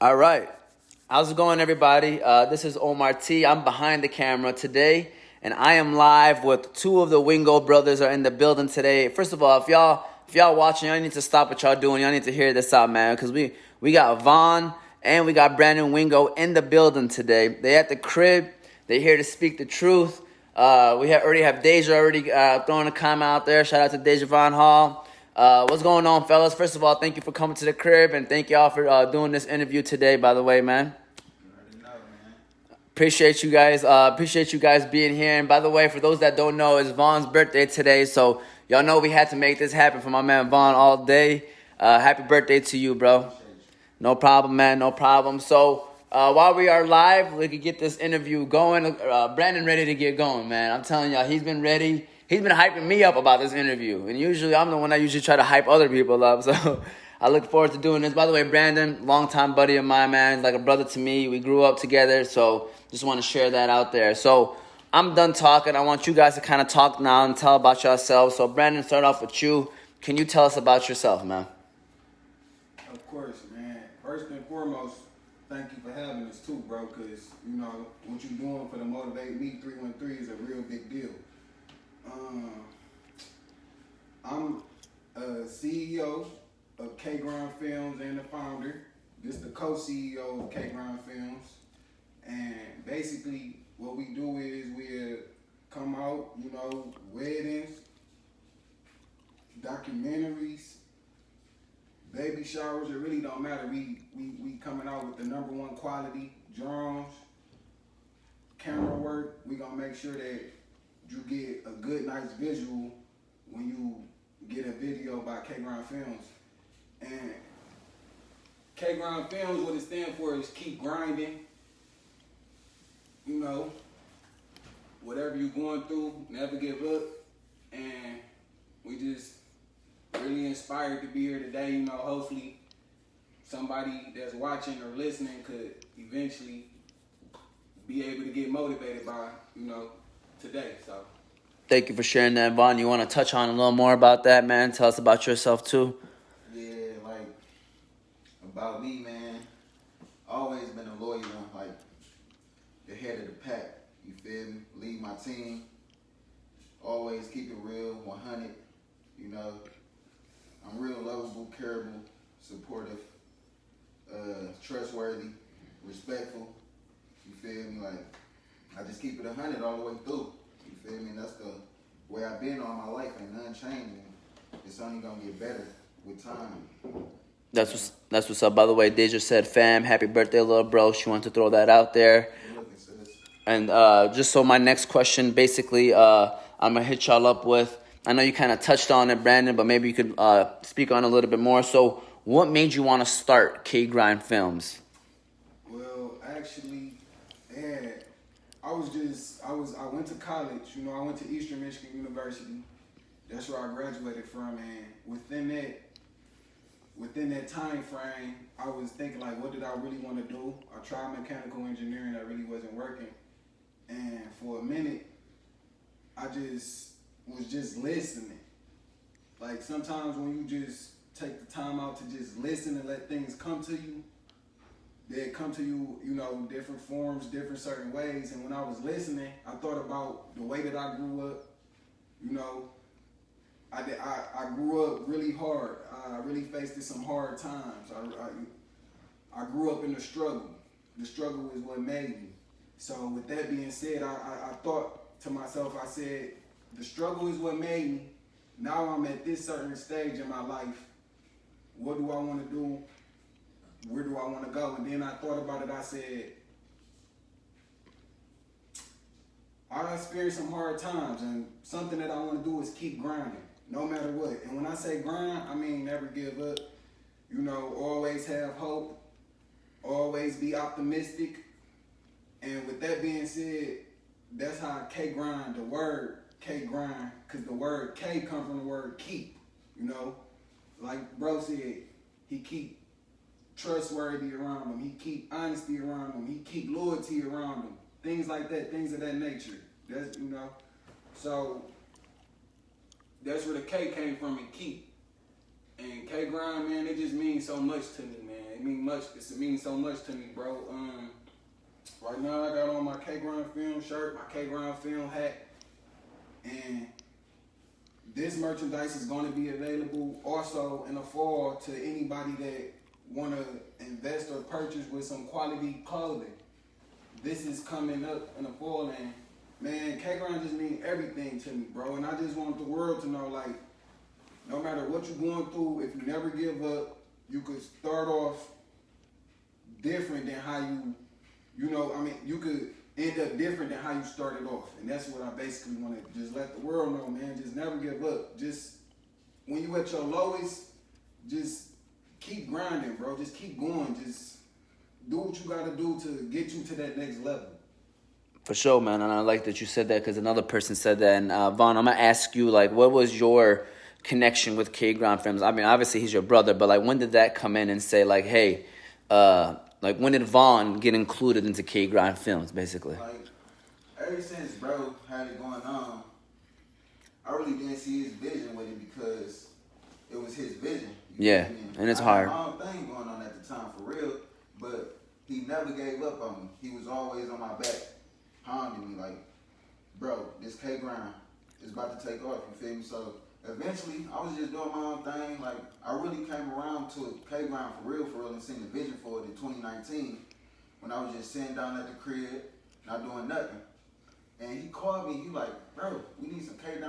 All right. How's it going, everybody? This is Omar T. I'm behind the camera today, and I am live with two of the Wingo brothers are in the building today. First of all, if y'all watching, y'all need to stop what y'all doing. Y'all need to hear this out, man, because we got Von and we got Brandon Wingo in the building today. They at the crib. They here to speak the truth. Already have Deja throwing a comment out there. Shout out to Deja Von Hall. What's going on, fellas? First of all, thank you for coming to the crib, and thank y'all for doing this interview today, by the way, man. Appreciate you guys. Appreciate you guys being here. And by the way, for those that don't know, it's Von's birthday today, so y'all know we had to make this happen for my man Von all day. Happy birthday to you, bro. No problem, man. No problem. So while we are live, we could get this interview going. Brandon ready to get going, man. I'm telling y'all, he's been ready. He's been hyping me up about this interview. And usually I'm the one that usually try to hype other people up. So I look forward to doing this. By the way, Brandon, longtime buddy of mine, man. He's like a brother to me. We grew up together. So just want to share that out there. So I'm done talking. I want you guys to kind of talk now and tell about yourselves. So Brandon, start off with you. Can you tell us about yourself, man? Of course, man. First and foremost, thank you for having us too, bro, because, you know, what you're doing for the MotivateMe313 is a real big deal. I'm a CEO of K-Grind Films and the founder. This is the co-CEO of K-Grind Films. And basically what we do is we come out, you know, weddings, documentaries, baby showers. It really don't matter. We coming out with the #1 quality drones, camera work. We gonna make sure that you get a good, nice visual when you get a video by K-Grind Films. And K-Grind Films, what it stands for is keep grinding. You know, whatever you're going through, never give up. And we just really inspired to be here today. You know, hopefully somebody that's watching or listening could eventually be able to get motivated by, you know, today. So Thank you for sharing that, Von. You want to touch on a little more about that, man? Tell us about yourself, too. Yeah, like, about me, man, always been a loyal one, like, the head of the pack, you feel me? Lead my team, always keep it real, 100, you know. I'm real lovable, careable, supportive, trustworthy, respectful, you feel me? Like, I just keep it 100 all the way through. You feel me? That's the way I've been all my life. Ain't nothing changing. It's only gonna get better with time. That's what's up. By the way, Deja said, fam, happy birthday, little bro. She wanted to throw that out there. And just so my next question, basically, I'm going to hit y'all up with, I know you kind of touched on it, Brandon, but maybe you could speak on it a little bit more. So what made you want to start K-Grind Films? Well, actually, I went to college, you know, I went to Eastern Michigan University. That's where I graduated from, and within that time frame, I was thinking, like, what did I really want to do? I tried mechanical engineering, that really wasn't working. And for a minute, I was just listening. Like, sometimes when you just take the time out to just listen and let things come to you, they come to you, you know, different forms, different certain ways. And when I was listening, I thought about the way that I grew up. You know, I grew up really hard. I really faced some hard times. I grew up in the struggle. The struggle is what made me. So with that being said, I thought to myself, I said, the struggle is what made me. Now I'm at this certain stage in my life. What do I want to do? Where do I want to go? And then I thought about it. I said, I experienced some hard times, and something that I want to do is keep grinding, no matter what. And when I say grind, I mean never give up. You know, always have hope. Always be optimistic. And with that being said, that's how K-Grind, the word K-Grind, because the word K comes from the word keep, you know. Like bro said, he keep trustworthy around him. He keep honesty around him. He keep loyalty around him. Things like that, things of that nature. That's, you know. So that's where the K came from, and keep. And K Grind, man, it just means so much to me, man. It means so much to me, bro. Right now I got on my K Grind film shirt, my K Grind film hat, and this merchandise is going to be available also in the fall to anybody that want to invest or purchase with some quality clothing. This is coming up in the fall, and man, K Grind just means everything to me, bro. And I just want the world to know, like, no matter what you're going through, if you never give up, you could start off different than how you could end up different than how you started off. And that's what I basically want to just let the world know, man. Just never give up. Just when you at your lowest, just keep grinding, bro. Just keep going. Just do what you got to do to get you to that next level. For sure, man. And I like that you said that because another person said that. And Von, I'm going to ask you, like, what was your connection with K Grind Films? I mean, obviously he's your brother, but like, when did that come in and say, like, hey, like, when did Von get included into K Grind Films, basically? Like, ever since bro had it going on, I really didn't see his vision with it because it was his vision. Yeah, and it's hard. I had my own thing going on at the time, for real, but he never gave up on me. He was always on my back, hounding me like, bro, this K Grind is about to take off, you feel me? So eventually, I was just doing my own thing. Like, I really came around to K Grind for real, and seen the vision for it in 2019 when I was just sitting down at the crib, not doing nothing. And he called me. He like, bro, we need some K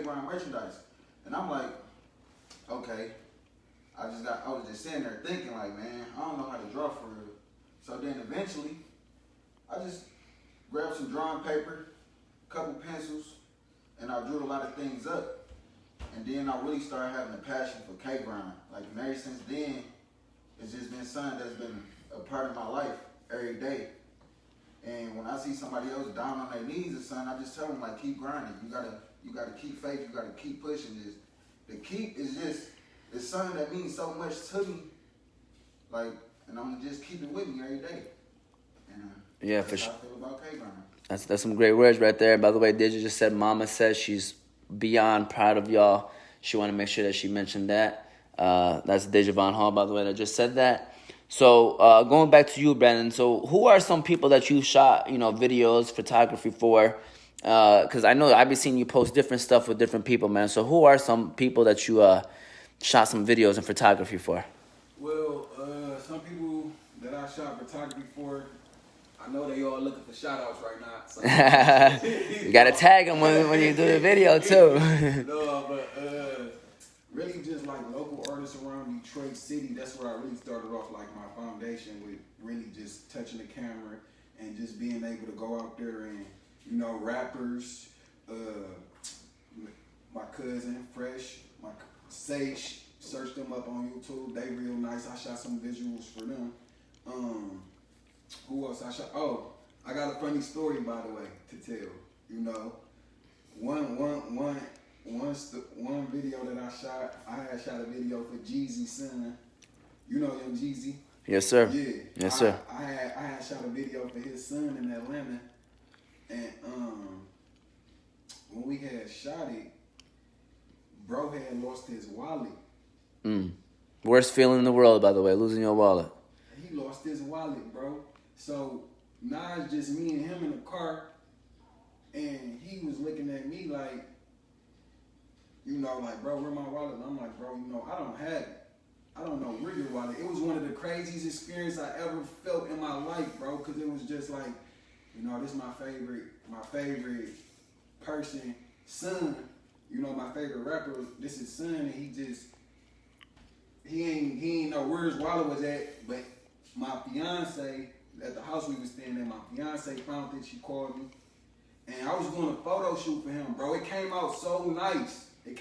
Grind merchandise. And I'm like, okay. I was just sitting there thinking like, man, I don't know how to draw for real. So then eventually, I just grabbed some drawing paper, a couple pencils, and I drew a lot of things up. And then I really started having a passion for K Grind. Like, and ever since then, it's just been something that's been a part of my life every day. And when I see somebody else down on their knees or something, I just tell them, like, keep grinding. You gotta keep faith. You gotta keep pushing. The keep is just, it's something that means so much to me. Like, and I'm gonna just keep it with me every day. And yeah, for sure. That's how I feel about K Grind. That's some great words right there. By the way, Deja just said Mama says she's beyond proud of y'all. She want to make sure that she mentioned that. That's Deja Von Hall, by the way, that just said that. So going back to you, Brandon. So who are some people that you shot, videos, photography for? Because I know I've been seeing you post different stuff with different people, man. So who are some people that you shot some videos and photography for? Well, some people that I shot photography for, I know they all looking for shout outs right now. So. You got to tag them when you do the video, too. No, but really just like local artists around Detroit City. That's where I really started off, like my foundation with really just touching the camera and just being able to go out there and, rappers, my cousin, Fresh, my Sage, search them up on YouTube. They real nice. I shot some visuals for them. Who else I shot? Oh, I got a funny story, by the way, to tell. One video that I shot, I had shot a video for Jeezy's son. You know Young Jeezy? Yes, sir. Yeah. Yes, sir. I had shot a video for his son in Atlanta, and when we had shot it, bro had lost his wallet. Worst feeling in the world, by the way, losing your wallet. He lost his wallet, bro. So now it's just me and him in the car, and he was looking at me like, like, bro, where my wallet? And I'm like, bro, I don't have it. I don't know where your wallet. It was one of the craziest experiences I ever felt in my life, bro, because it was just like, this is my favorite person, son. My favorite rapper, this is son, and he ain't know where his wallet was at, but my fiance, at the house we was staying at, my fiance found it. She called me, and I was doing a photo shoot for him, bro. It came out so nice. The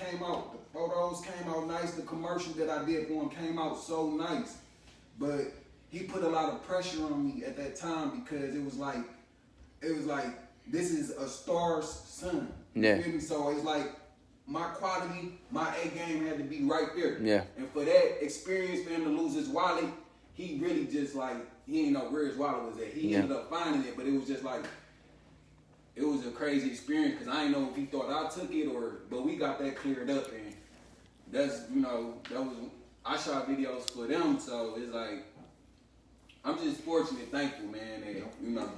photos came out nice. The commercial that I did for him came out so nice. But he put a lot of pressure on me at that time because it was like, this is a star's son. Yeah. You feel me? So it's like, my quality, my A game had to be right there. Yeah. And for that experience, for him to lose his wallet, he really just like, he didn't know where his wallet was at. He ended up finding it, but it was just like, it was a crazy experience because I didn't know if he thought I took it but we got that cleared up, and that's, I shot videos for them, so it's like, I'm just fortunate, thankful, man, that,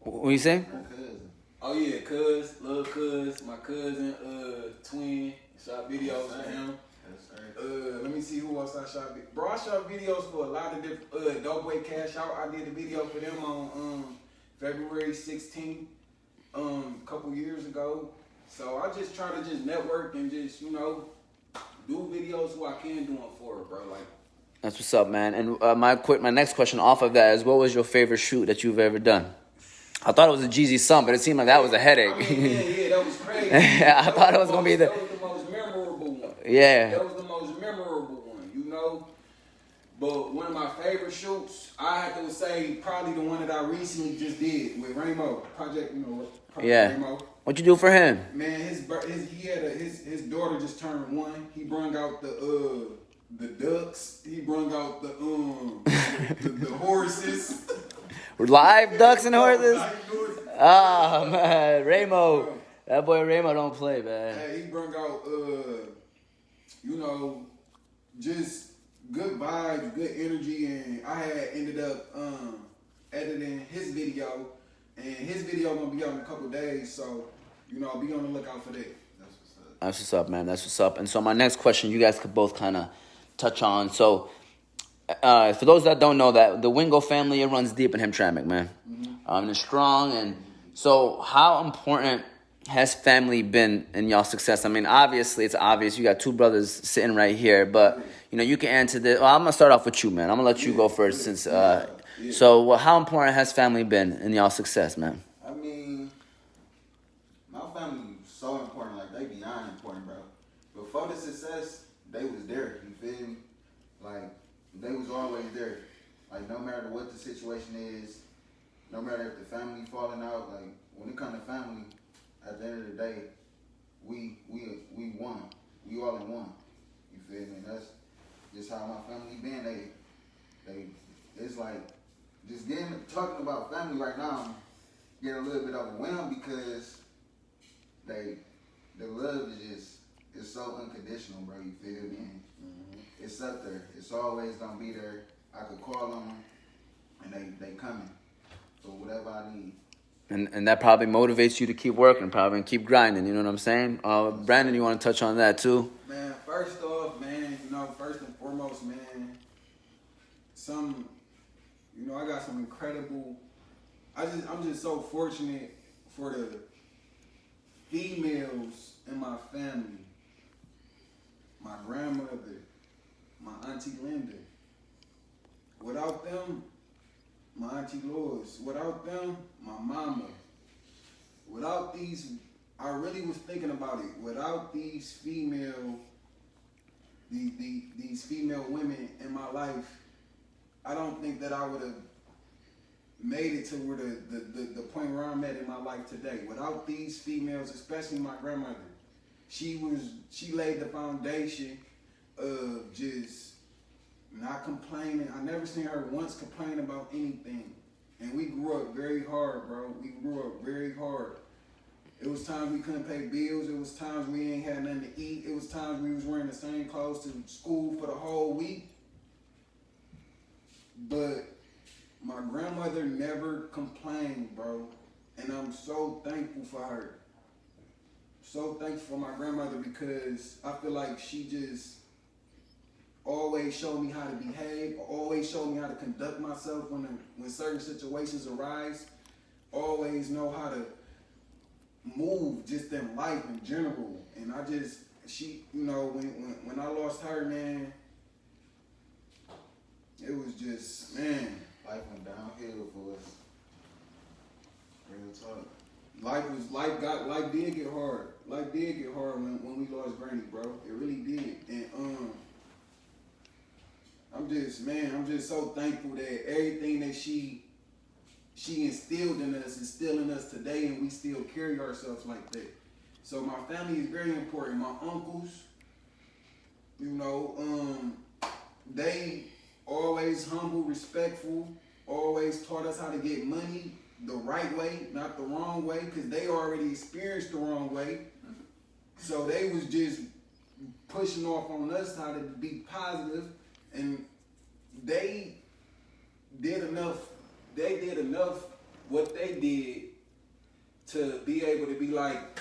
What you say? My cousin. Oh yeah, love cuz, my cousin, twin, shot videos for him. Let me see who else I shot. Bro, I shot videos for a lot of different, Doughboy Cash Out. I did a video for them on February 16th, a couple years ago. So I just try to just network and just, do videos who I can do them for, bro. Like, That's what's up, man. And my next question off of that is, what was your favorite shoot that you've ever done? I thought it was a Jeezy Sun, but it seemed like that was a headache. I mean, yeah, that was crazy. I thought it was gonna be that was the most memorable one. Yeah. That was the most memorable one, But one of my favorite shoots, I have to say, probably the one that I recently just did with Ramo, Project Ramo. What you do for him? Man, his daughter just turned 1. He brung out the ducks. He brung out the horses. Live ducks and horses? Oh, man. Ramo. That boy Ramo don't play, man. Hey, he brung out, just good vibes, good energy, and I had ended up editing his video, and his video gonna be out in a couple days, so, be on the lookout for that. That's what's up, man. That's what's up. And so my next question, you guys could both kind of touch on. So, for those that don't know, that the Wingo family, it runs deep in Hamtramck, man. And it's strong. And so how important has family been in y'all's success? I mean, obviously, it's obvious. You got two brothers sitting right here. But, you can answer this. Well, I'm going to start off with you, man. I'm going to let you go first. So how important has family been in y'all's success, man? I mean, my family was so important. Like, they beyond important, bro. Before the success, they was there. You feel me? Like, they was always there. Like, no matter what the situation is, no matter if the family falling out, like, when it comes to family, at the end of the day, we won. We all in one. You feel me? That's just how my family been. It's like, just talking about family right now, I'm getting a little bit overwhelmed because the love is it's so unconditional, bro. You feel me? It's up there. It's always gonna be there. I could call on them, and they coming for whatever I need. And that probably motivates you to keep working, probably, and keep grinding. You know what I'm saying? Brandon, you want to touch on that too? Man, first off, man, first and foremost, man, I got some incredible. I'm just so fortunate for the females in my family. My grandmother, my auntie Linda. Without them, my auntie Lois. Without them, my mama. Without these, I really was thinking about it. Without these female women in my life, I don't think that I would have made it to where the point where I'm at in my life today. Without these females, especially my grandmother, she laid the foundation of just not complaining. I never seen her once complain about anything. And we grew up very hard, bro. We grew up very hard. It was times we couldn't pay bills. It was times we ain't had nothing to eat. It was times we was wearing the same clothes to school for the whole week. But my grandmother never complained, bro. And I'm so thankful for her. So thankful for my grandmother because I feel like she just always showed me how to behave, always showed me how to conduct myself when certain situations arise, always know how to move just in life in general. And when I lost her, man, it was just, man. Life went downhill for us. Real talk. Life did get hard. Life did get hard when we lost Granny, bro. It really did. And I'm just so thankful that everything that she instilled in us is still in us today, and we still carry ourselves like that. So my family is very important. My uncles, they always humble, respectful, always taught us how to get money the right way, not the wrong way, because they already experienced the wrong way. So they was just pushing off on us how to be positive, and they did enough. They did enough what they did to be able to be like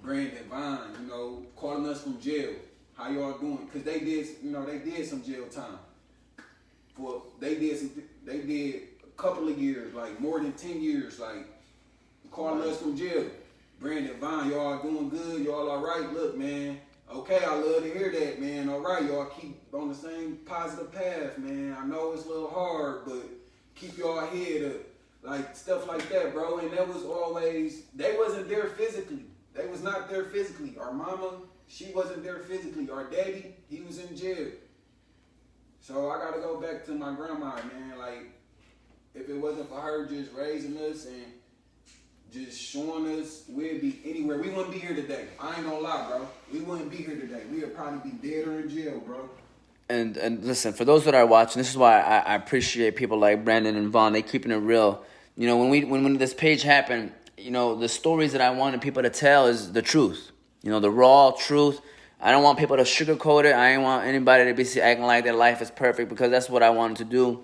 Brandon, Von, you know, calling us from jail. How y'all doing? Because they did, you know, they did some jail time. They did a couple of years, like more than 10 years, like calling us from jail. Brandon, Von, y'all doing good? Y'all all right? Look, man. Okay, I love to hear that, man. All right, y'all keep on the same positive path, man. I know it's a little hard, but keep y'all head up. Like, stuff like that, bro. And that was always, they wasn't there physically. They was not there physically. Our mama, she wasn't there physically. Our daddy, he was in jail. So I gotta go back to my grandma, man. Like, if it wasn't for her just raising us and just showing us we'd be anywhere, we wouldn't be here today. I ain't gonna lie, bro. We wouldn't be here today. We would probably be dead or in jail, bro. And listen, for those that are watching, this is why I appreciate people like Brandon and Von. They keeping it real. You know, when this page happened, you know, the stories that I wanted people to tell is the truth. You know, the raw truth. I don't want people to sugarcoat it. I ain't want anybody to be acting like their life is perfect, because that's what I wanted to do.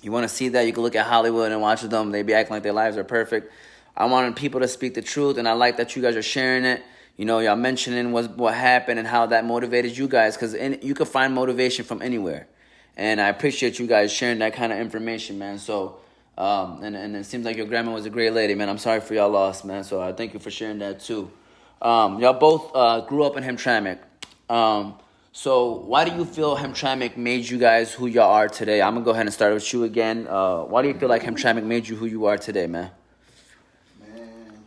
You want to see that, you can look at Hollywood and watch them. They be acting like their lives are perfect. I wanted people to speak the truth, and I like that you guys are sharing it. You know, y'all mentioning what happened and how that motivated you guys, because you can find motivation from anywhere. And I appreciate you guys sharing that kind of information, man. So, and it seems like your grandma was a great lady, man. I'm sorry for y'all loss, man. So I thank you for sharing that too. Y'all both grew up in Hamtramck. So why do you feel Hamtramck made you guys who y'all are today? I'm going to go ahead and start with you again. Why do you feel like Hamtramck made you who you are today, man? Man,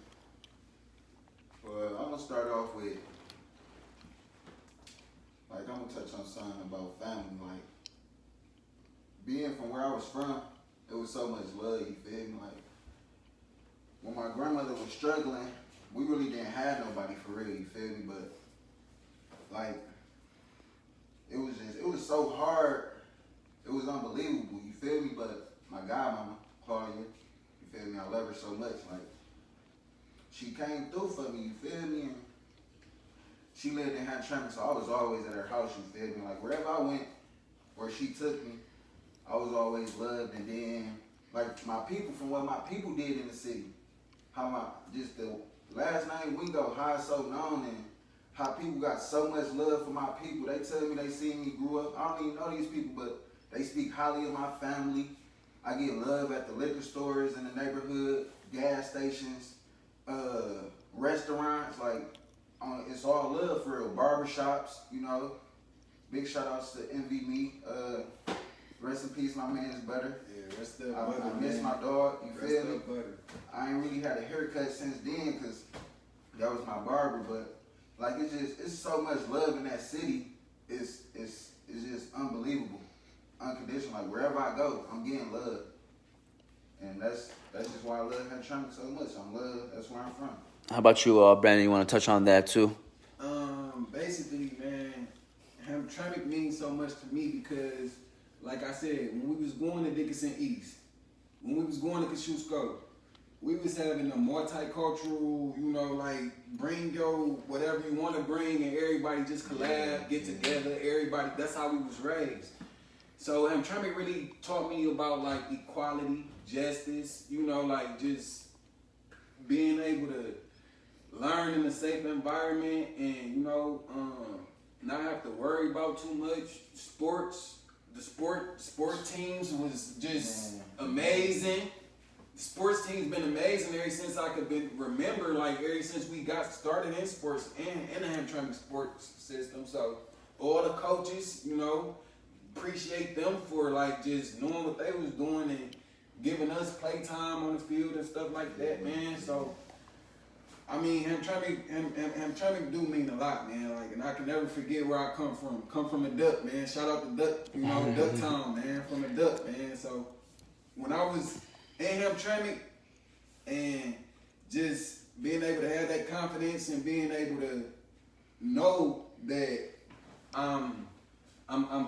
well, I'm going to start off with, like, I'm going to touch on something about family. Like, being from where I was from, it was so much love, you feel me? Like, when my grandmother was struggling, we really didn't have nobody for real, you feel me? But, like, it was so hard. It was unbelievable, you feel me? But my godmama, Claudia, you feel me? I love her so much. Like, she came through for me, you feel me? And she lived in Hamtramck, so I was always at her house, you feel me? Like, wherever I went, where she took me, I was always loved. And then, like, my people, from what my people did in the city, how just the last name Wingo, how it's so known, and how people got so much love for my people. They tell me they see me grew up. I don't even know these people, but they speak highly of my family. I get love at the liquor stores in the neighborhood, gas stations, restaurants. Like, it's all love for real. Barbershops, you know. Big shout outs to Envy Me. Rest in peace, my man's Butter. Yeah, rest up, I Butter, miss man. my dog. You Rest feel me? up, Butter. I ain't really had a haircut since then, because that was my barber. But like, it's so much love in that city. It's just unbelievable, unconditional. Like, wherever I go, I'm getting love, and that's just why I love Hamtramck so much. That's where I'm from. How about you, Brandon? You want to touch on that too? Basically, man, Hamtramck means so much to me because, like I said, when we was going to Dickinson East, when we was going to Kosciuszko, we was having a multicultural, you know, like, bring your whatever you want to bring, and everybody just collab, get together, everybody. That's how we was raised. So Hamtramck really taught me about, like, equality, justice, you know, like, just being able to learn in a safe environment, and, you know, not have to worry about too much. The sport teams was just amazing. The sports team's been amazing ever since I could remember, like, ever since we got started in sports and in the Hamtramck sports system. So all the coaches, you know, appreciate them for, like, just knowing what they was doing and giving us playtime on the field and stuff like that, man. So, I mean, Hamtramck do mean a lot, man. Like, and I can never forget where I come from. Come from a Duck, man. Shout out to Duck, you know, Duck Town, man. From a Duck, man. So when I was in Hamtramck, and just being able to have that confidence and being able to know that I'm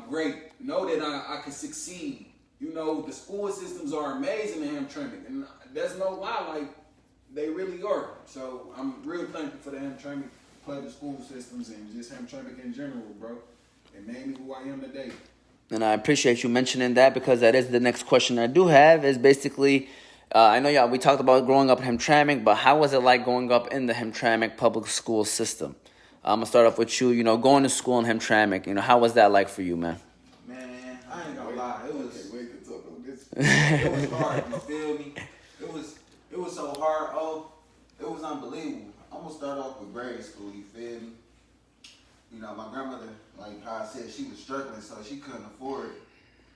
great, know that I can succeed. You know, the school systems are amazing in Hamtramck, and there's no lie, like, they really are. So I'm real thankful for the Hamtramck public school systems and just Hamtramck in general, bro. It made me who I am today. And I appreciate you mentioning that, because that is the next question I do have. Is basically, I know y'all, we talked about growing up in Hamtramck, but how was it like growing up in the Hamtramck public school system? I'm gonna start off with you. You know, going to school in Hamtramck. You know, how was that like for you, man? Man, I ain't gonna lie. It was Wait to talk on this. it was hard. You feel me? It was so hard. Oh, it was unbelievable. I'm gonna start off with grade school. You feel me? You know, my grandmother, like how I said, she was struggling, so she couldn't afford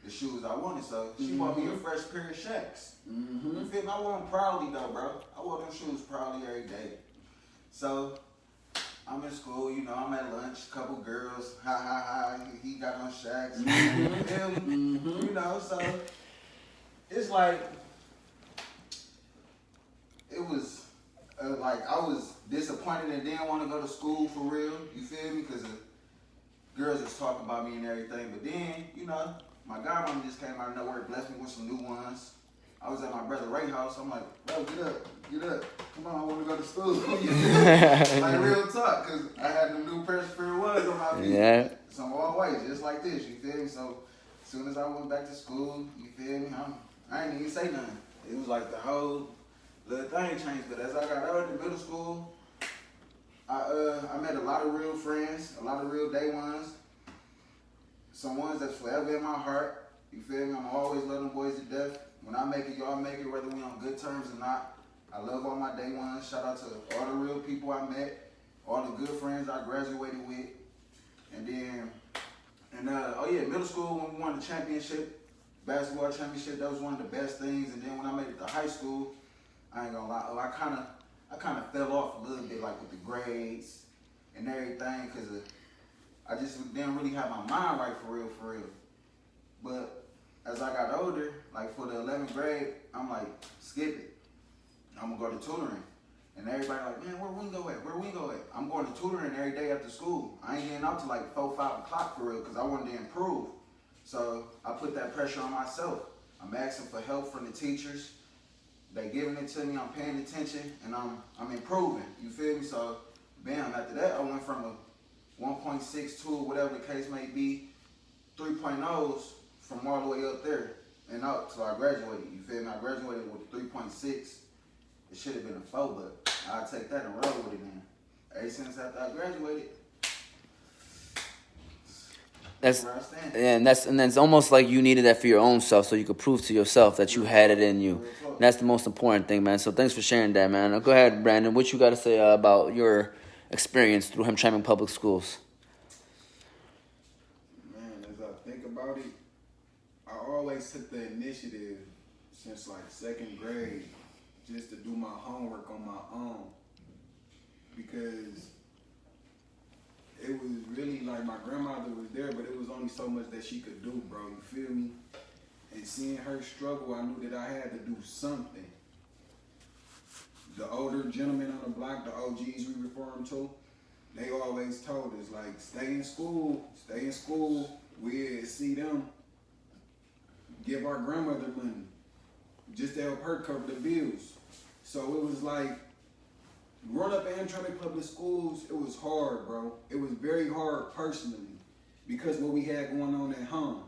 the shoes I wanted. So she bought me a fresh pair of Shacks. You feel me? I wore them proudly though, bro. I wore them shoes proudly every day. So I'm in school, you know, I'm at lunch, couple girls, he got on Shacks. You feel me? You know, so it's like, it was like I was disappointed and didn't want to go to school for real. You feel me? Because the girls was talking about me and everything. But then, you know, my godmom just came out of nowhere, blessed me with some new ones. I was at my brother Ray's house. I'm like, bro, get up. Come on, I want to go to school. Like real talk, because I had them new pair of ones on my feet. Yeah. Some all white, just like this. You feel me? So as soon as I went back to school, you feel me? I ain't even say nothing. It was like the whole little thing changed. But as I got out in middle school, I met a lot of real friends, a lot of real day ones. Some ones that's forever in my heart. You feel me? I'm always love them boys to death. When I make it, y'all make it, whether we on good terms or not. I love all my day ones. Shout out to all the real people I met, all the good friends I graduated with. And then, middle school when we won the championship, basketball championship, that was one of the best things. And then when I made it to high school, I ain't gonna lie, I kind of fell off a little bit, like with the grades and everything, because I just didn't really have my mind right for real. But as I got older, like for the 11th grade, I'm like, skip it. I'm gonna go to tutoring. And everybody like, man, where Wingo at? I'm going to tutoring every day after school. I ain't getting out to like 4, 5 o'clock for real, because I wanted to improve. So I put that pressure on myself. I'm asking for help from the teachers. They giving it to me, I'm paying attention, and I'm improving. You feel me? So, bam, after that, I went from a 1.62, whatever the case may be, 3.0s from all the way up there and up till I graduated. You feel me? I graduated with 3.6. It should have been a 4, but I'll take that and roll with it then. Ever since after I graduated, That's where I stand. and that's almost like you needed that for your own self, so you could prove to yourself that you had it in you. And that's the most important thing, man. So thanks for sharing that, man. Now go ahead, Brandon. What you got to say about your experience through Hamtramck Public Schools? Man, as I think about it, I always took the initiative since like 2nd grade just to do my homework on my own, because it was really like my grandmother was there, but it was only so much that she could do, bro. You feel me? And seeing her struggle, I knew that I had to do something. The older gentlemen on the block, the OGs we refer them to, they always told us, like, stay in school. We'd see them give our grandmother money just to help her cover the bills. So it was like, growing up in Hamtramck Public Schools, it was hard, bro. It was very hard personally, because what we had going on at home.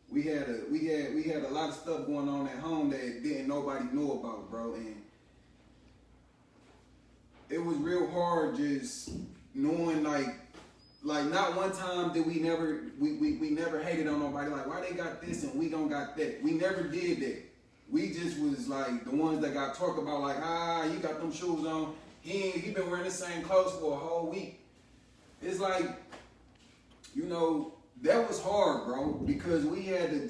We had a lot of stuff going on at home that didn't nobody know about, bro. And it was real hard just knowing like not one time did we never hated on nobody, like why they got this and we don't got that. We never did that. We just was like the ones that got talked about, like, he got them shoes on. He been wearing the same clothes for a whole week. It's like, you know, that was hard, bro, because we had to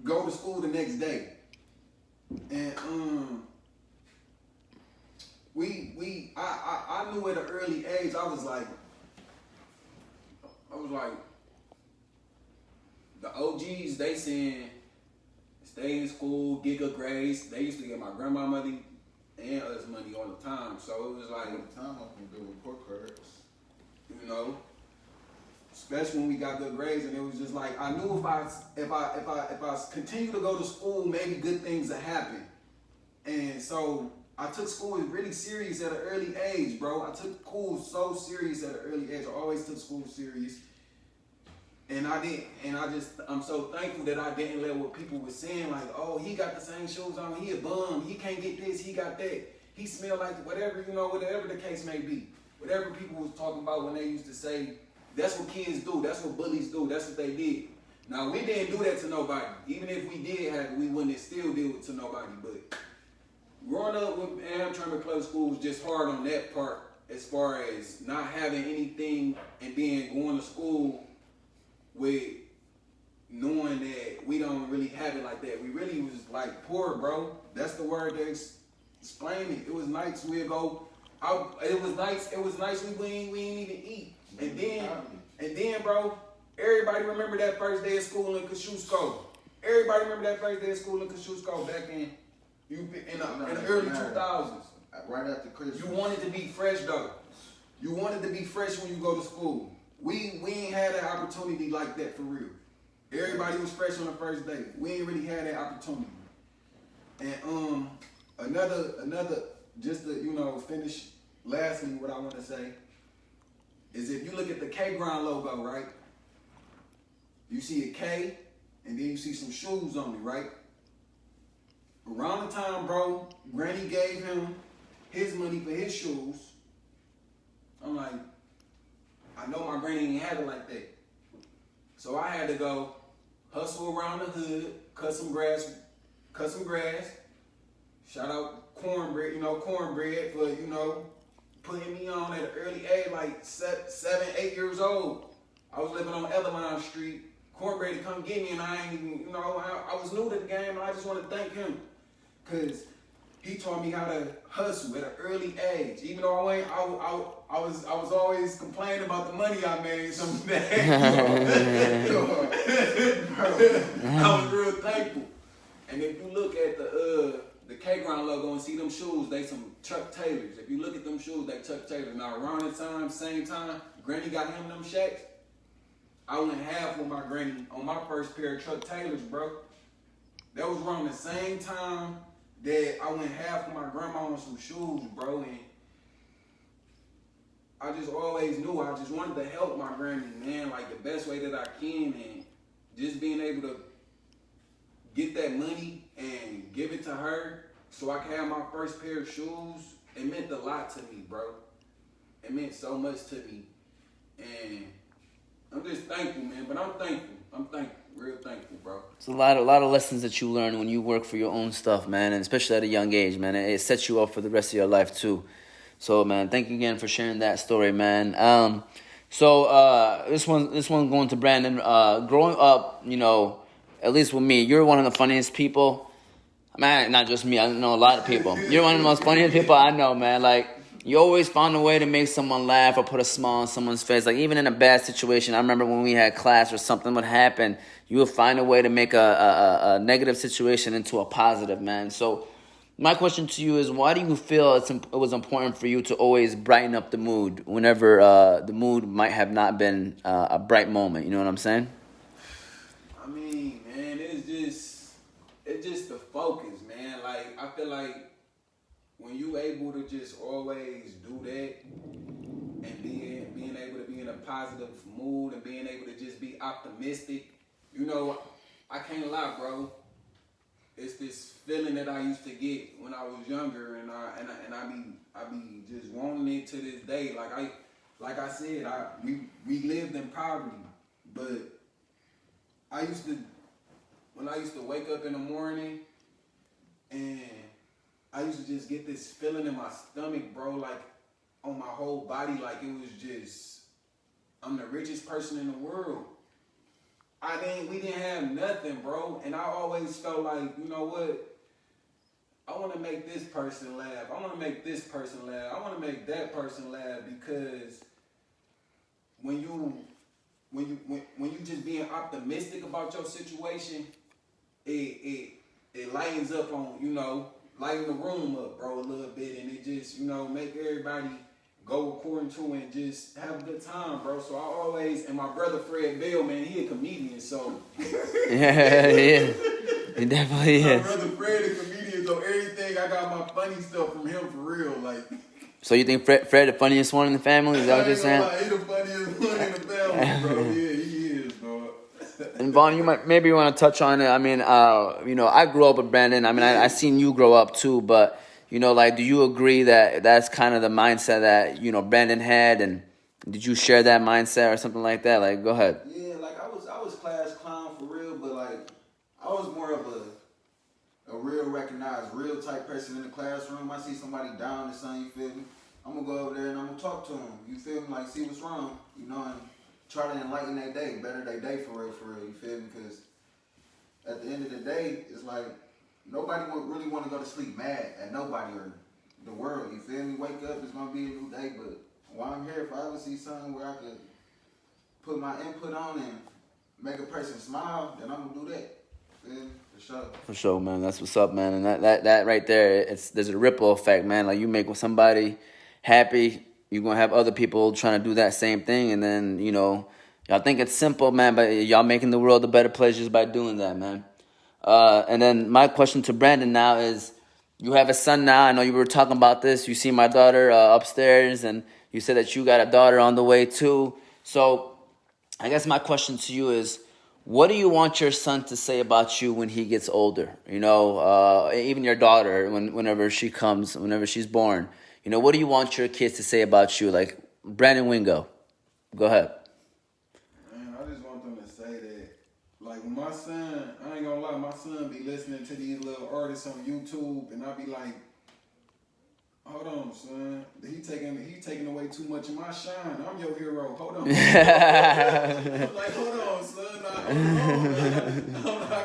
go to school the next day. And I knew at an early age, I was like, the OGs, they saying, stay in school, get good grades. They used to get my grandma money and us money all the time. So it was like, All the time I can do report cards. you know, especially when we got good grades, and it was just like, I knew if I continue to go to school, maybe good things would happen. And so I took school really serious at an early age, bro. I took school so serious at an early age. I always took school serious. And I'm so thankful that I didn't let what people were saying, like, oh, he got the same shoes on, he a bum, he can't get this, he got that, he smell like whatever, whatever the case may be. Whatever people was talking about when they used to say, that's what kids do, that's what bullies do, that's what they did. Now, we didn't do that to nobody. Even if we did have it, we wouldn't still do it to nobody. But growing up with Hamtramck High School was just hard on that part, as far as not having anything and going to school with knowing that we don't really have it like that. We really was like poor, bro. That's the word that explain it. It was nights we'd go out. It was nights we ain't even eat. And then, bro, everybody remember that first day of school in Kosciuszko. Everybody remember that first day of school in Kosciuszko back in the early 2000s. Right after Christmas. You wanted to be fresh though. You wanted to be fresh when you go to school. We ain't had that opportunity like that for real. Everybody was fresh on the first day. We ain't really had that opportunity. And another just to finish lastly what I want to say is, if you look at the K Grind logo, right? You see a K and then you see some shoes on it, right? Around the time, bro, Granny gave him his money for his shoes. I'm like, I know my granny ain't had it like that. So I had to go hustle around the hood, cut some grass. Shout out cornbread for, putting me on at an early age, like 7, 8 years old. I was living on Ellermont Street. Cornbread to come get me, and I ain't even, I was new to the game, and I just want to thank him. Because he taught me how to hustle at an early age. Even though I was always complaining about the money I made some days. I was real thankful. And if you look at the K-Ground logo and see them shoes, they some Chuck Taylors. If you look at them shoes, they Chuck Taylors. Now around the same time, Granny got him them Shaqs. I went half with my granny on my first pair of Chuck Taylors, bro. That was around the same time that I went half with my grandma on some shoes, bro. And I just always knew I just wanted to help my granny, man, like the best way that I can. And just being able to get that money and give it to her so I could have my first pair of shoes, it meant a lot to me, bro. It meant so much to me. And I'm just thankful, man. But I'm thankful. Real thankful, bro. It's a lot of lessons that you learn when you work for your own stuff, man, and especially at a young age, man. It sets you up for the rest of your life too. So, man, thank you again for sharing that story, man. So this one going to Brandon. Growing up, at least with me, you're one of the funniest people. Man, not just me. I know a lot of people. You're one of the most funniest people I know, man. Like, you always found a way to make someone laugh or put a smile on someone's face. Like, even in a bad situation, I remember when we had class or something would happen, you would find a way to make a negative situation into a positive, man. So my question to you is, why do you feel it was important for you to always brighten up the mood whenever the mood might have not been a bright moment? You know what I'm saying? I mean, man, it's just the focus, man. Like, I feel like when you able to just always do that and being able to be in a positive mood and being able to just be optimistic, I can't lie, bro. It's this feeling that I used to get when I was younger, and I be just wanting it to this day. Like I said, we lived in poverty, but when I used to wake up in the morning and I used to just get this feeling in my stomach, bro, like on my whole body, like it was just, I'm the richest person in the world. We didn't have nothing, bro. And I always felt like, you know what? I want to make this person laugh. I want to make this person laugh. I want to make that person laugh, because when you just being optimistic about your situation, it lightens up on, lighten the room up, bro, a little bit, and it just, make everybody go according to and just have a good time, bro. So I always, and my brother Fred Bell, man, he a comedian, so. Yeah, he definitely is. My brother Fred is a comedian, so everything I got got my funny stuff from him for real. Like, So you think Fred the funniest one in the family? Is that what you're saying? He the funniest one in the family, bro. Yeah, he is, bro. And Vaughn, you might maybe want to touch on it. I mean, you know, I grew up with Brandon. I mean, I seen you grow up too, but you know, like, do you agree that that's kind of the mindset that, you know, Brandon had, and did you share that mindset or something like that? Like, go ahead. Yeah, like I was class clown for real, but like I was more of a real recognized, real type person in the classroom. I see somebody down or something, you feel me? I'm gonna go over there and I'm gonna talk to them. You feel me? Like, see what's wrong, you know, and try to enlighten their day, better their day for real, you feel me? Because at the end of the day, it's like nobody would really want to go to sleep mad at nobody or the world, you feel me? Wake up, it's gonna be a new day, but while I'm here, if I ever see something where I could put my input on and make a person smile, then I'm gonna do that. Feel me? For sure. For sure, man. That's what's up, man. And that right there, there's a ripple effect, man. Like, you make somebody happy, you're gonna have other people trying to do that same thing, and then, you know, y'all think it's simple, man, but y'all making the world a better place just by doing that, man. And then my question to Brandon now is, you have a son now. I know you were talking about this. You see my daughter upstairs, and you said that you got a daughter on the way too. So I guess my question to you is, what do you want your son to say about you when he gets older? You know, even your daughter, whenever she comes, whenever she's born. You know, what do you want your kids to say about you? Like, Brandon Wingo. Go ahead. Man, I just want them to say that, like, when my son, I ain't gonna lie, my son be listening to these little artists on YouTube, and I be like, hold on, son. He taking away too much of my shine. I'm your hero. Hold on. I'm like, hold on, son. I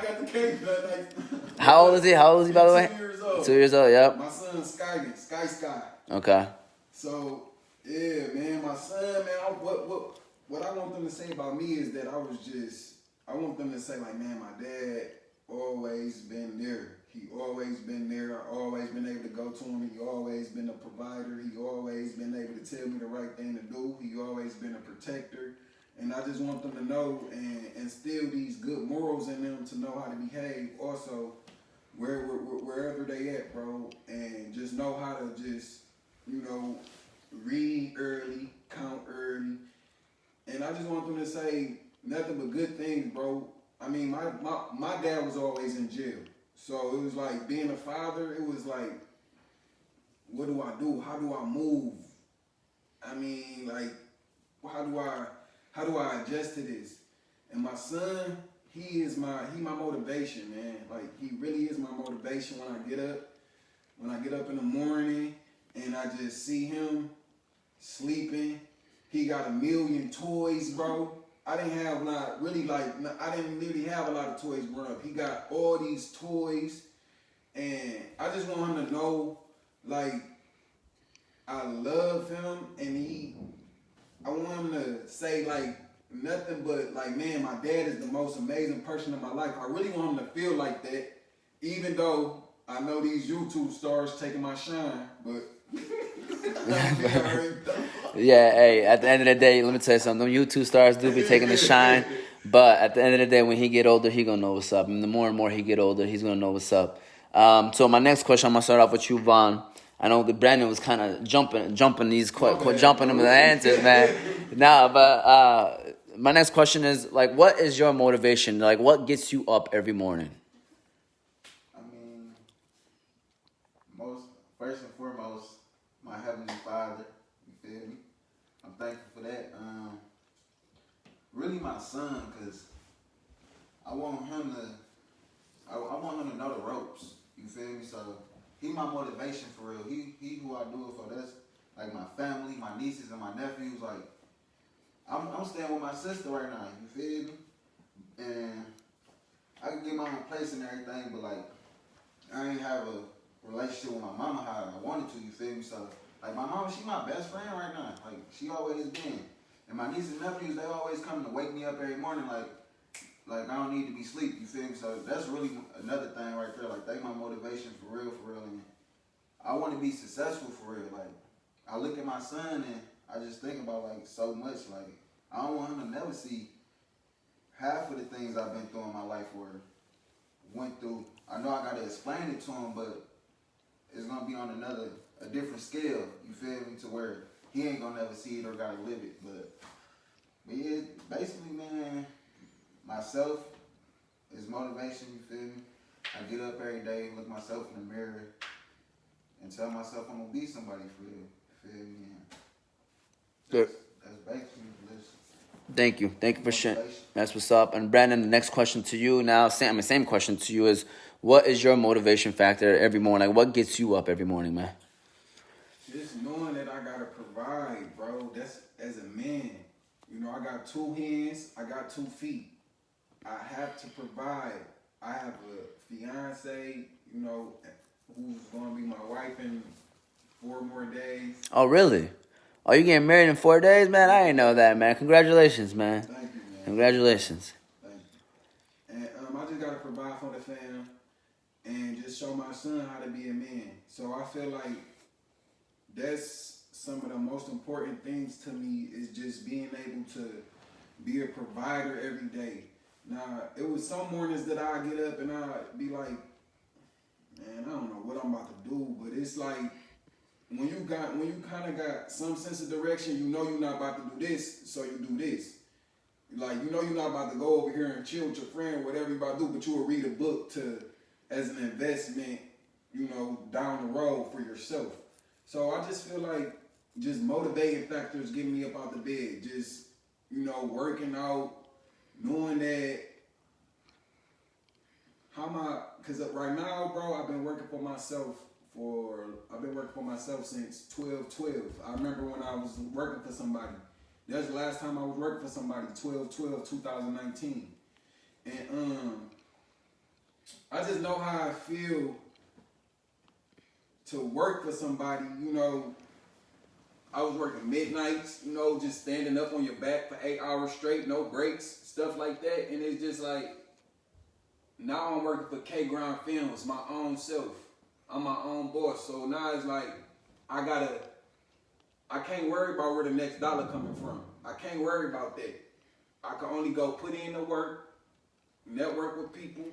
got the cake. Like, How old is he? How old is he, by the way? 2 years old. 2 years old, yep. My son's Sky. Okay. So, yeah, man, my son, man, what I want them to say about me is that I want them to say, like, man, my dad always been there. He always been there. I always been able to go to him. He always been a provider. He always been able to tell me the right thing to do. He always been a protector. And I just want them to know and instill these good morals in them to know how to behave also wherever they at, bro. And just know how to just, you know, read early, count early. And I just want them to say nothing but good things, bro. I mean, my dad was always in jail. So it was like being a father, it was like, what do I do? How do I move? I mean, like, how do I adjust to this? And my son, he my motivation, man. Like, he really is my motivation when I get up in the morning and I just see him sleeping. He got 1 million toys, bro. I didn't really have a lot of toys growing up. He got all these toys, and I just want him to know, like, I love him, and I want him to say, like, nothing but, like, man, my dad is the most amazing person in my life. I really want him to feel like that, even though I know these YouTube stars taking my shine, but Yeah, hey, at the end of the day, let me tell you something. Them YouTube stars do be taking the shine, but at the end of the day, when he get older, he gonna know what's up. And the more and more he get older, he's gonna know what's up. So my next question, I'm gonna start off with you, Von. I know that Brandon was kind of jumping them the answers, man. Nah, but my next question is, like, what is your motivation? Like, what gets you up every morning? I mean, first and foremost, my Heavenly Father, you feel me? I'm thankful for that. Really my son, because I want him to know the ropes, you feel me? So he my motivation for real. He who I do it for. That's like my family, my nieces and my nephews. Like, I'm staying with my sister right now, you feel me? And I can get my own place and everything, but like, I ain't have a relationship with my mama how I wanted to, you feel me? So, like, my mama, she my best friend right now. Like, she always been. And my nieces and nephews, they always come to wake me up every morning like I don't need to be asleep, you feel me? So that's really another thing right there. Like, they my motivation for real. And I want to be successful for real. Like, I look at my son and I just think about, like, so much. Like, I don't want him to never see half of the things I've been through in my life or went through. I know I got to explain it to him, but it's gonna be on a different scale. You feel me? To where he ain't gonna never see it or gotta live it. But yeah, basically, man, myself is motivation. You feel me? I get up every day, look myself in the mirror, and tell myself I'm gonna be somebody for real. Feel me? That's basically this. Thank you for sharing. That's what's up. And Brandon, the next question to you now, same question to you is, what is your motivation factor every morning? Like, what gets you up every morning, man? Just knowing that I gotta provide, bro. That's as a man. You know, I got 2 hands, I got 2 feet. I have to provide. I have a fiance, you know, who's gonna be my wife in 4 more days. Oh, really? Oh, you getting married in 4 days, man? I didn't know that, man. Congratulations, man. Thank you, man. Congratulations. Thank you. And I just gotta provide for the fam and just show my son how to be a man. So I feel like that's some of the most important things to me is just being able to be a provider every day. Now, it was some mornings that I get up and I be like, man, I don't know what I'm about to do, but it's like when you kind of got some sense of direction, you know you're not about to do this, so you do this. Like, you know you're not about to go over here and chill with your friend, whatever you about to do, but you will read a book as an investment, you know, down the road for yourself. So I just feel like just motivating factors getting me up out the bed, just, you know, working out, knowing that because right now, bro, I've been working for myself since 12/12. I remember when I was working for somebody. That's the last time I was working for somebody, 12/12/2019. And I just know how I feel to work for somebody, you know. I was working midnights, you know, just standing up on your back for 8 hours straight, no breaks, stuff like that. And it's just like, now I'm working for K Grind Films, my own self. I'm my own boss. So now it's like, I can't worry about where the next dollar coming from. I can't worry about that. I can only go put in the work, network with people,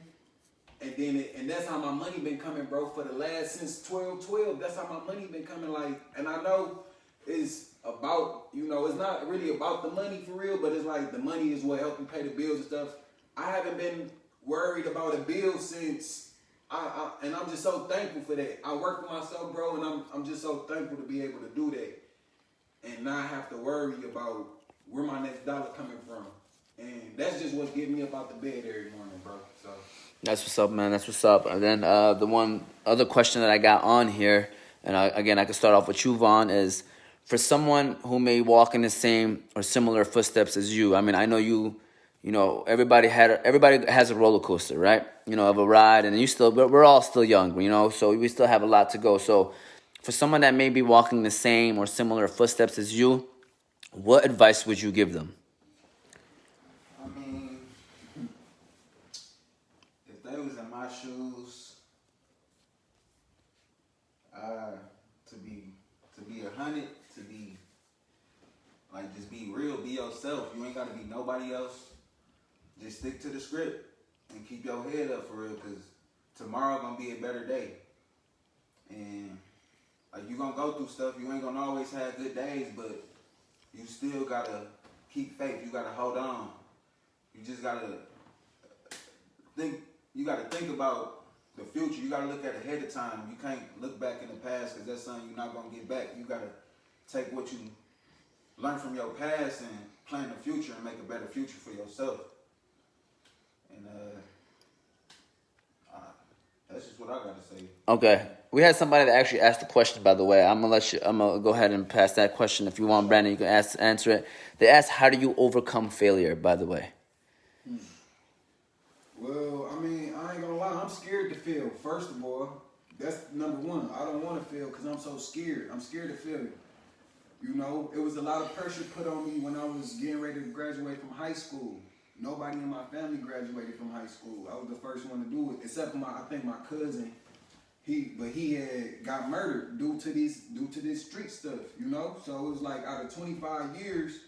and that's how my money been coming, bro, for the last, since 12/12. That's how my money been coming, like, and I know it's about, you know, it's not really about the money for real, but it's like the money is what help you pay the bills and stuff. I haven't been worried about a bill since, and I'm just so thankful for that. I work for myself, bro, and I'm just so thankful to be able to do that and not have to worry about where my next dollar coming from. And that's just what gets me up out the bed every morning, bro. So That's what's up, man. That's what's up. And then the one other question that I got on here, and I can start off with you, Vaughn, is for someone who may walk in the same or similar footsteps as you. I mean, I know you know, everybody has a roller coaster, right? You know, of a ride, and we're all still young, you know, so we still have a lot to go. So for someone that may be walking the same or similar footsteps as you, what advice would you give them? I mean, if they was in my shoes, to be 100, to be like, just be real, be yourself. You ain't gotta be nobody else. Just stick to the script and keep your head up for real, cause tomorrow gonna be a better day. And like, you gonna go through stuff. You ain't gonna always have good days, but you still gotta keep faith. You gotta hold on. You just gotta think. You gotta think about the future. You gotta look at ahead of time. You can't look back in the past, because that's something you're not gonna get back. You gotta take what you learn from your past and plan the future and make a better future for yourself. And that's just what I gotta say. Okay. We had somebody that actually asked the question, by the way. I'm gonna go ahead and pass that question. If you want, Brandon, you can answer it. They asked, how do you overcome failure, by the way? Well, I mean, I ain't gonna lie, I'm scared to fail. First of all, that's number one. I don't want to fail because I'm so scared. I'm scared of failure. You know, it was a lot of pressure put on me when I was getting ready to graduate from high school. Nobody in my family graduated from high school. I was the first one to do it, except for I think my cousin. He had got murdered due to this street stuff, you know? So it was like, out of 25 years,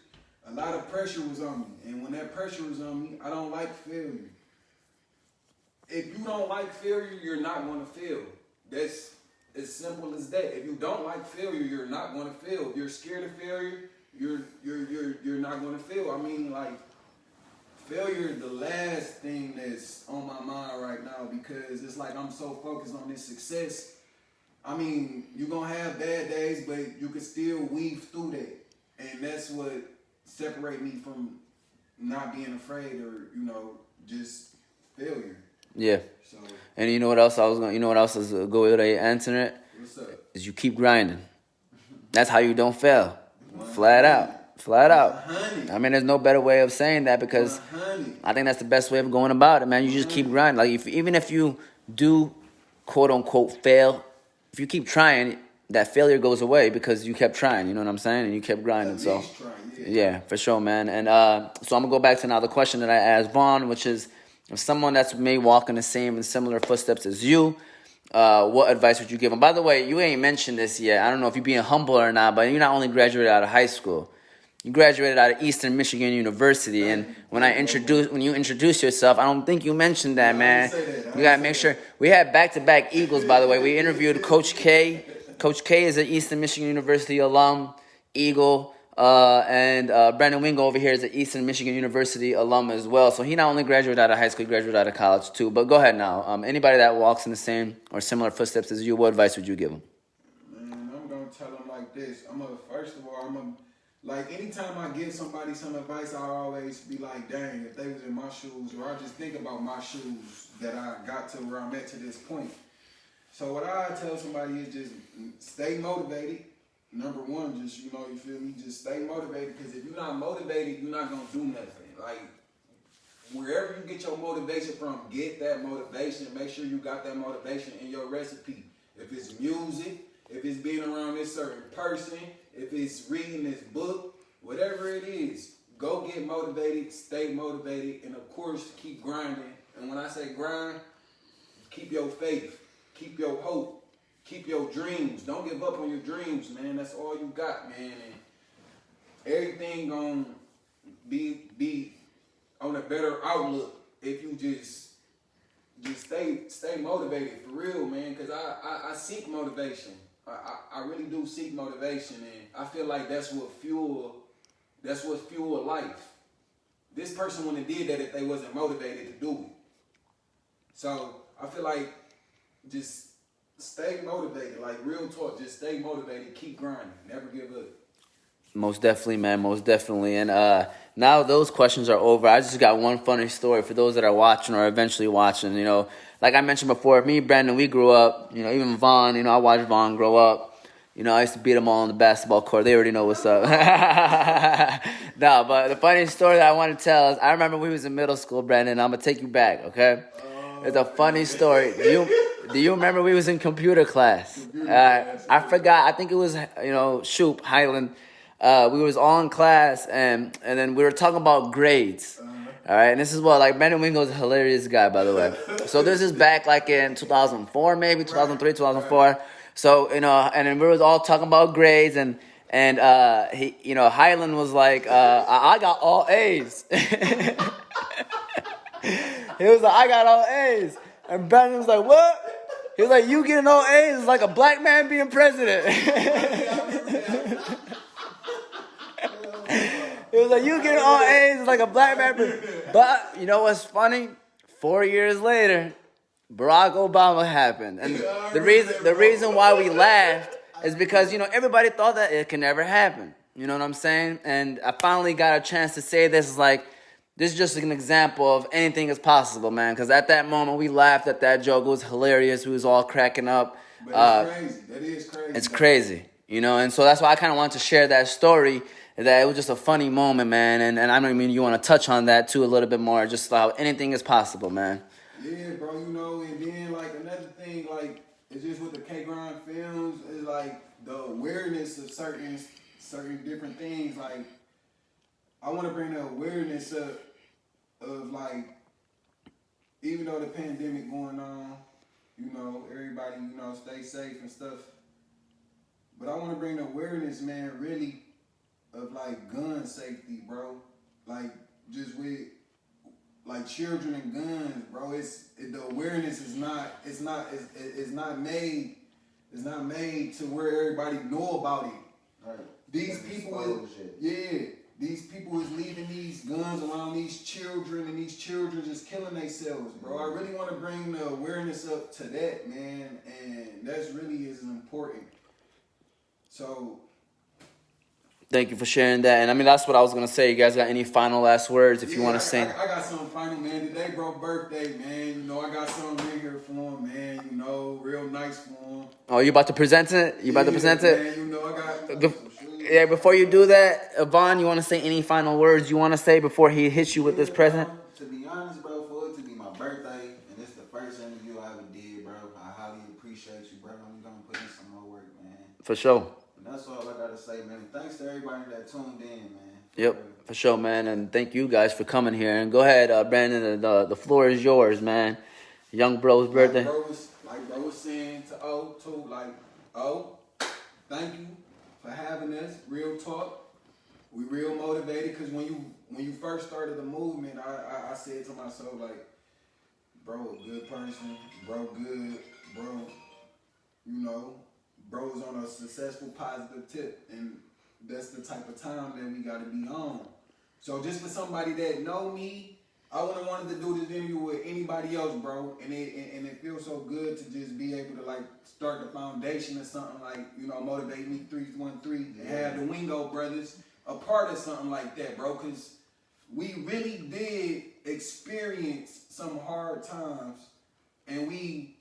a lot of pressure was on me. And when that pressure was on me, I don't like failure. If you don't like failure, you're not going to fail. As simple as that. If you don't like failure, you're not going to fail. If you're scared of failure, you're not going to fail. I mean, like, failure is the last thing that's on my mind right now because it's like I'm so focused on this success. I mean, you're going to have bad days, but you can still weave through that. And that's what separates me from not being afraid or, just failure. Yeah. So, and you know what else you know what else is a good way to answer it? What's up? Is you keep grinding. That's how you don't fail. Flat out. I mean, there's no better way of saying that because I think that's the best way of going about it, man. You just keep grinding. Like, even if you do, quote unquote, fail, if you keep trying, that failure goes away because you kept trying. You know what I'm saying? And you kept grinding. So, yeah, for sure, man. And so I'm gonna go back to now the question that I asked Vaughn, which is, if someone that's may walk in the same and similar footsteps as you, what advice would you give them? By the way, you ain't mentioned this yet. I don't know if you're being humble or not, but you not only graduated out of high school, you graduated out of Eastern Michigan University. And when you introduced yourself, I don't think you mentioned that, man. You gotta make sure. We had back-to-back Eagles, by the way. We interviewed Coach K. Coach K is an Eastern Michigan University alum, Eagle. And Brandon Wingo over here is an Eastern Michigan University alum as well. So he not only graduated out of high school, he graduated out of college too. But go ahead now. Anybody that walks in the same or similar footsteps as you, what advice would you give them? Man, I'm going to tell them like this. First of all, like, anytime I give somebody some advice, I always be like, dang, if they was in my shoes, or I just think about my shoes that I got to where I'm at to this point. So what I tell somebody is just stay motivated. Number one, just, you feel me? Just stay motivated, because if you're not motivated, you're not going to do nothing. Like, wherever you get your motivation from, get that motivation. Make sure you got that motivation in your recipe. If it's music, if it's being around this certain person, if it's reading this book, whatever it is, go get motivated, stay motivated, and of course, keep grinding. And when I say grind, keep your faith, keep your hope. Keep your dreams. Don't give up on your dreams, man. That's all you got, man. And everything gonna be on a better outlook if you just stay motivated for real, man. Cause I seek motivation. I really do seek motivation, and I feel like that's what fuel life. This person wouldn't have did that if they wasn't motivated to do it. So I feel like just stay motivated, like real talk. Just stay motivated, keep grinding, never give up. Most definitely, man. Most definitely. And now those questions are over. I just got one funny story for those that are watching or eventually watching. Like I mentioned before, me and Brandon, we grew up. Even Vaughn. I watched Vaughn grow up. I used to beat them all on the basketball court. They already know what's up. No, but the funny story that I want to tell is I remember we was in middle school, Brandon. I'm gonna take you back, okay? It's a funny story. Do you remember we was in computer class? I forgot. I think it was, Shoop, Highland. We was all in class, and then we were talking about grades. All right, and this is like, Brandon Wingo's a hilarious guy, by the way. So this is back like in 2004, maybe 2003, 2004. So, and then we was all talking about grades, and he, Highland was like, I got all A's. He was like, I got all A's. And Brandon was like, what? He was like, you getting all A's is like a black man being president. He was like, you getting all A's is like a black man president. But, you know what's funny? 4 years later, Barack Obama happened. And the reason why we laughed is because, everybody thought that it can never happen. You know what I'm saying? And I finally got a chance to say this. This is just an example of anything is possible, man. Because at that moment, we laughed at that joke. It was hilarious. We was all cracking up. But it's crazy. That is crazy. It's crazy, And so that's why I kind of wanted to share that story. That it was just a funny moment, man. And I mean, you want to touch on that too a little bit more. Just how anything is possible, man. Yeah, bro. And then like another thing, like it's just with the K-Grind films is like the awareness of certain different things. Like I want to bring the awareness up of like, even though the pandemic going on, everybody, stay safe and stuff. But I want to bring the awareness, man, really, of like gun safety, bro. Like just with like children and guns, bro. The awareness is not made It's not made to where everybody know about it. Right. These people these people is leaving these guns around these children, and these children just killing themselves, bro. I really want to bring the awareness up to that, man, and that's really is important. So, thank you for sharing that. And I mean, that's what I was gonna say. You guys got any final last words if you want to say? I got something final, man. Today, bro, birthday, man. You know, I got something in here for him, man. You know, real nice for him. Oh, you about to present it? You about to present it? Man, you know, I got Yeah, before you do that, Vaughn, you want to say any final words you want to say before he hits you with this present? To be honest, bro, for it to be my birthday, and it's the first interview I ever did, bro, I highly appreciate you, bro. I'm going to put in some more work, man. For sure. And that's all I got to say, man. Thanks to everybody that tuned in, man. Yep, for sure, man. And thank you guys for coming here. And go ahead, Brandon, the floor is yours, man. Young bro's birthday. Like bro was saying to O, too, like, O, thank you for having us. Real talk. We real motivated, because when you first started the movement, I said to myself, like, bro, good person, bro, good, bro, you know, bro's on a successful, positive tip, and that's the type of time that we gotta be on. So just for somebody that know me, I wouldn't wanted to do this interview with anybody else, bro, and it feels so good to just be able to like start the foundation of something like, you know, MotivateMe313 and have the Wingo brothers a part of something like that, bro, because we really did experience some hard times, and we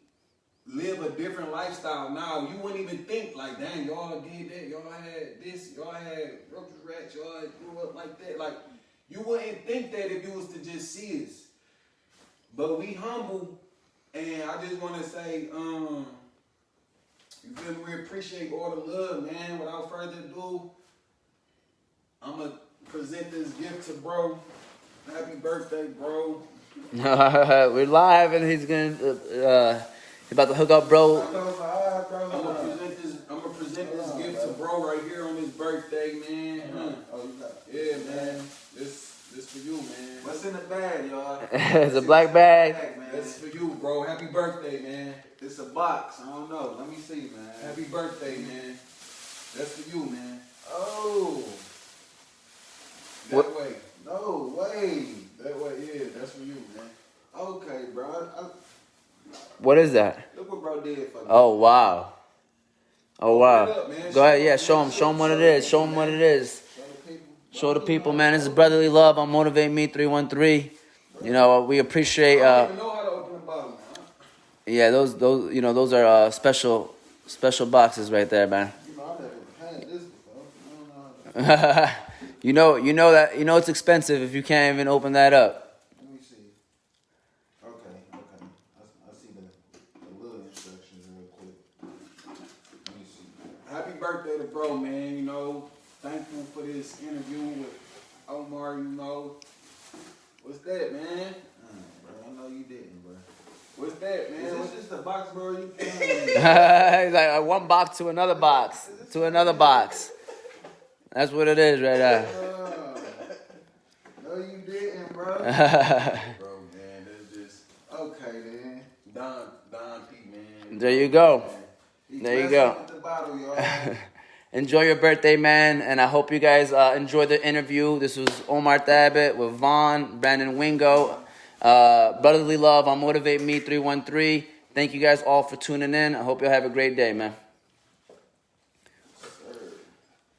live a different lifestyle now. You wouldn't even think like, dang, y'all did that, y'all had this, y'all had roach rats, y'all grew up like that. Like, you wouldn't think that if you was to just see us. But we humble, and I just want to say, you feel me? We appreciate all the love, man. Without further ado, I'm going to present this gift to bro. Happy birthday, bro. We're live, and he's gonna he's about to hook up, bro. I'm gonna present this gift to bro right here on his birthday, man. Yeah, man. This for you, man. What's in the bag, y'all? It's a black bag. This for you, bro. Happy birthday, man. It's a box. I don't know. Let me see, man. Happy birthday, man. That's for you, man. Oh. That way. No way. That way, yeah. That's for you, man. Okay, bro. What is that? Look what bro did for me. Oh wow. Oh wow. Open it up, man. Go ahead, yeah. Show him what it is. Show him what it is. Show the people, man. This is brotherly love on MotivateMe313. You know, we appreciate. I don't even know how to open a bottle, man. Yeah, those you know, those are special boxes right there, man. You know, I've never had this before. I don't know. you know it's expensive if you can't even open that up. Let me see. Okay. I see the little instructions real quick. Let me see. Happy birthday to bro, man. You know, thankful for this interview with Omar, you know. What's that, man? Bro, I know you didn't, bro. What's that, man? Is this just a box, bro? You can't. He's like one box to another box to another box. That's what it is right there. No, you didn't, bro. Bro, man, that's just Okay, then. Don P, man. There you go. He There you blessed go. with the bottle, y'all. Enjoy your birthday, man, and I hope you guys enjoyed the interview. This was Omar Thabit with Vaughn, Brandon Wingo, brotherly love on MotivateMe313. Thank you guys all for tuning in. I hope you'll have a great day, man.